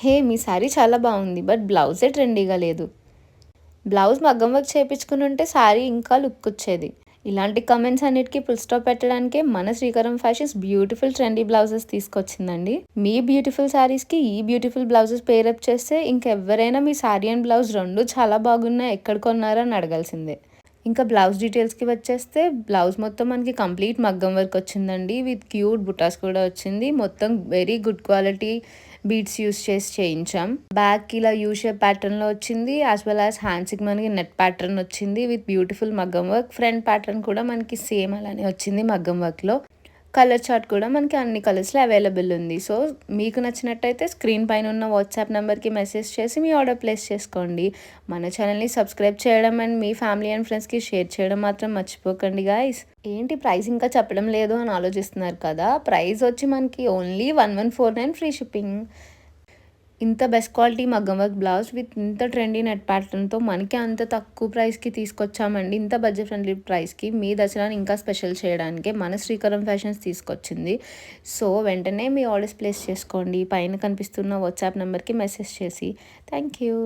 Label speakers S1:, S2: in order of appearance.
S1: హే మీ శారీ చాలా బాగుంది బట్ బ్లౌజే ట్రెండీగా లేదు. బ్లౌజ్ మగ్గం వర్క్ చేపించుకుని ఉంటే శారీ ఇంకా లుక్ వచ్చేది. ఇలాంటి కమెంట్స్ అన్నిటికీ ఫుల్ స్టాప్ పెట్టడానికే మన Srikaram fashions beautiful trendy blouses తీసుకొచ్చిందండి. మీ బ్యూటిఫుల్ శారీస్కి ఈ బ్యూటిఫుల్ బ్లౌజెస్ పేరప్ చేస్తే ఇంకెవరైనా మీ శారీ అండ్ బ్లౌజ్ రెండు చాలా బాగున్నాయి ఎక్కడ కొన్నారో అని అడగాల్సిందే. ఇంకా బ్లౌజ్ డీటెయిల్స్కి వచ్చేస్తే బ్లౌజ్ మొత్తం మనకి కంప్లీట్ మగ్గం వర్క్ వచ్చిందండి. విత్ క్యూట్ బుటాస్ కూడా వచ్చింది. మొత్తం very good quality beads use చేసి చేయించాం. బ్యాక్ ఇలా యూ షేప్ ప్యాటర్న్ లో వచ్చింది. యాజ్ వెల్ యాజ్ హ్యాండ్స్ కి మనకి నెట్ ప్యాటర్న్ వచ్చింది విత్ బ్యూటిఫుల్ మగ్గం వర్క్. ఫ్రంట్ ప్యాటర్న్ కూడా మనకి సేమ్ అలానే వచ్చింది మగ్గం వర్క్ లో. కలర్ చార్ట్ కూడా మనకి అన్ని కలర్స్లో అవైలబుల్ ఉంది. సో మీకు నచ్చినట్టయితే స్క్రీన్ పైన ఉన్న వాట్సాప్ నెంబర్కి మెసేజ్ చేసి మీ ఆర్డర్ ప్లేస్ చేసుకోండి. మన ఛానల్ని సబ్స్క్రైబ్ చేయడం అండ్ మీ ఫ్యామిలీ అండ్ ఫ్రెండ్స్కి షేర్ చేయడం మాత్రం మర్చిపోకండి గాయ్స్. ఏంటి ప్రైస్ ఇంకా చెప్పడం లేదు అని ఆలోచిస్తున్నారు కదా. ప్రైస్ వచ్చి మనకి ఓన్లీ 1149 ఫ్రీ షిప్పింగ్. ఇంత బెస్ట్ క్వాలిటీ మగ్గం వర్క్ బ్లౌజ్ విత్ ఇంత ట్రెండీ నెట్ ప్యాటర్న్తో మనకి అంత తక్కువ ప్రైస్కి తీసుకొచ్చామండి. ఇంత బడ్జెట్ ఫ్రెండ్లీ ప్రైస్కి మీ దసరాని ఇంకా స్పెషల్ చేయడానికి మన శ్రీకరం ఫ్యాషన్స్ తీసుకొచ్చింది. సో వెంటనే మీ ఆర్డర్స్ ప్లేస్ చేసుకోండి పైన కనిపిస్తున్న వాట్సాప్ నెంబర్కి మెసేజ్ చేసి. Thank you.